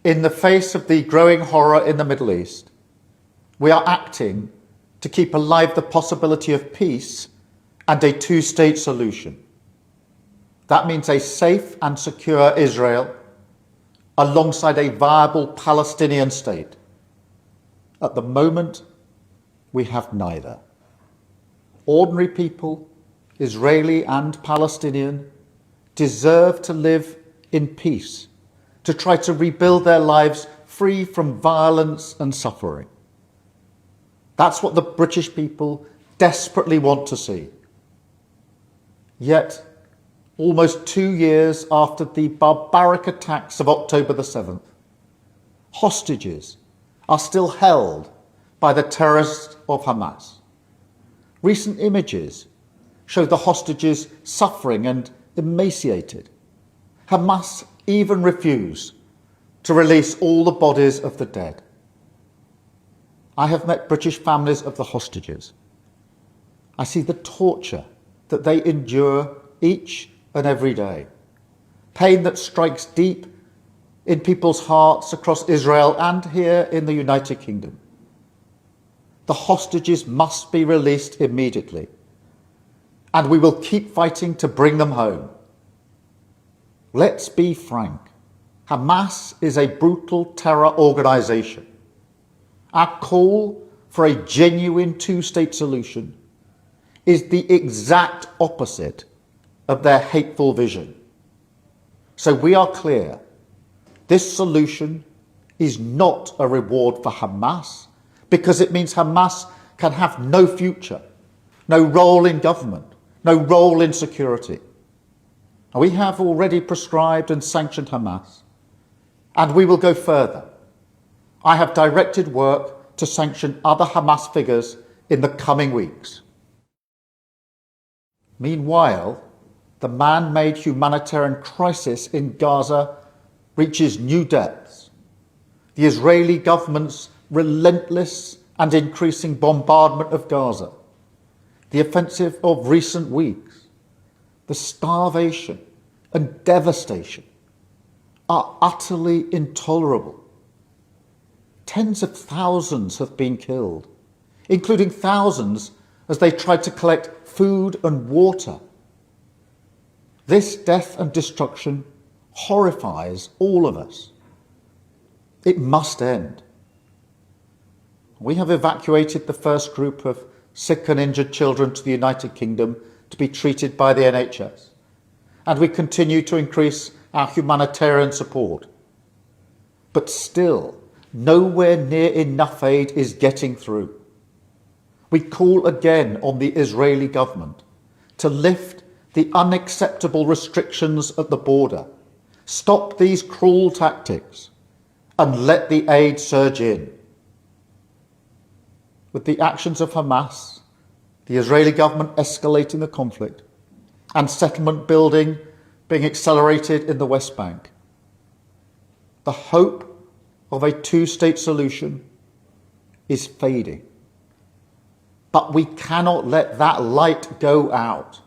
in the face of the growing horror in the Middle East, we are acting to keep alive the possibility of peace and a two-state solution. That means a safe and secure Israel alongside a viable Palestinian state. At the moment, we have neither. Ordinary people, Israeli and Palestinian, deserve to live in peace, to try to rebuild their lives free from violence and suffering. That's what the British people desperately want to see. Yet, almost 2 years after the barbaric attacks of October the 7th, hostages are still held by the terrorists of Hamas. Recent images show the hostages suffering and emaciated. Hamas even refused to release all the bodies of the dead. I have met British families of the hostages. I see the torture that they endure each and every day, pain that strikes deep in people's hearts across Israel and here in the United Kingdom. The hostages must be released immediately, and we will keep fighting to bring them home. Let's be frank. Hamas is a brutal terror organisation. Our call for a genuine two-state solution is the exact opposite of their hateful vision. So we are clear. This solution is not a reward for Hamas, because it means Hamas can have no future, no role in government, no role in security. We have already prescribed and sanctioned Hamas, and we will go further. I have directed work to sanction other Hamas figures in the coming weeks. Meanwhile, the man-made humanitarian crisis in Gaza reaches new depths. The Israeli government's relentless and increasing bombardment of Gaza, the offensive of recent weeks, the starvation and devastation are utterly intolerable. Tens of thousands have been killed, including thousands as they tried to collect food and water. This death and destruction horrifies all of us. It must end. We have evacuated the first group of sick and injured children to the United Kingdom to be treated by the NHS, and we continue to increase our humanitarian support. But still, nowhere near enough aid is getting through. We call again on the Israeli government to lift the unacceptable restrictions at the border, stop these cruel tactics, and let the aid surge in. With the actions of Hamas, the Israeli government escalating the conflict, and settlement building being accelerated in the West Bank, the hope of a two-state solution is fading. But we cannot let that light go out.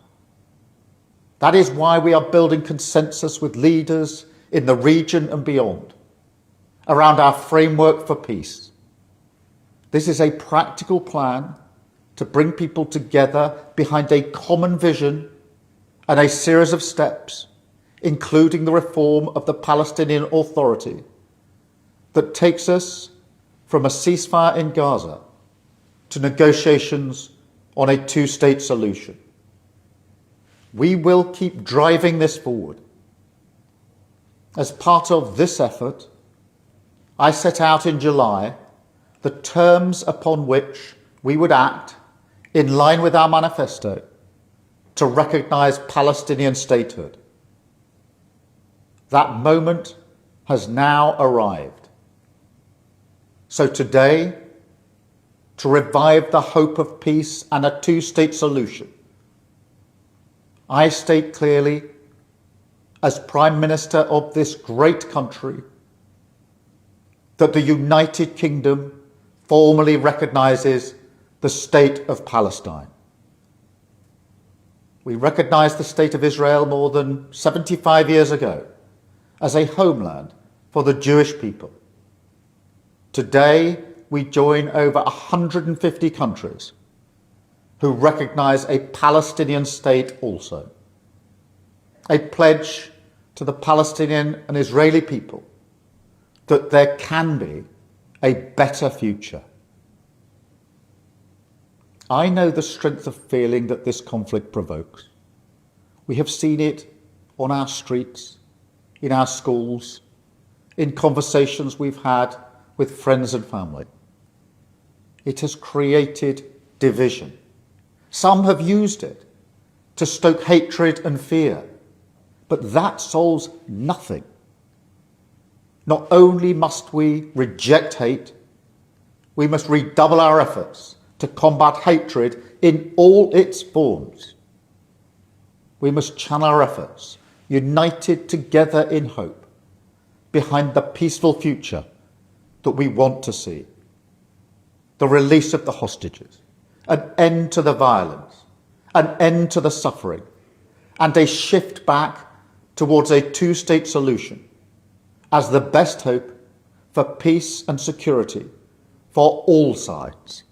That is why we are building consensus with leaders in the region and beyond around our framework for peace. This is a practical plan to bring people together behind a common vision and a series of steps, including the reform of the Palestinian Authority, that takes us from a ceasefire in Gaza to negotiations on a two-state solution. We will keep driving this forward. As part of this effort, I set out in July the terms upon which we would act in line with our manifesto to recognise Palestinian statehood. That moment has now arrived. So today, to revive the hope of peace and a two-state solution, I state clearly, as Prime Minister of this great country, that the United Kingdom formally recognises the State of Palestine. We recognised the State of Israel more than 75 years ago as a homeland for the Jewish people. Today, we join over 150 countries who recognise a Palestinian state also. A pledge to the Palestinian and Israeli people that there can be a better future. I know the strength of feeling that this conflict provokes. We have seen it on our streets, in our schools, in conversations we've had with friends and family. It has created division. Some have used it to stoke hatred and fear, but that solves nothing. Not only must we reject hate, we must redouble our efforts to combat hatred in all its forms. We must channel our efforts, united together in hope, behind the peaceful future that we want to see. The release of the hostages, an end to the violence, an end to the suffering, and a shift back towards a two-state solution as the best hope for peace and security for all sides.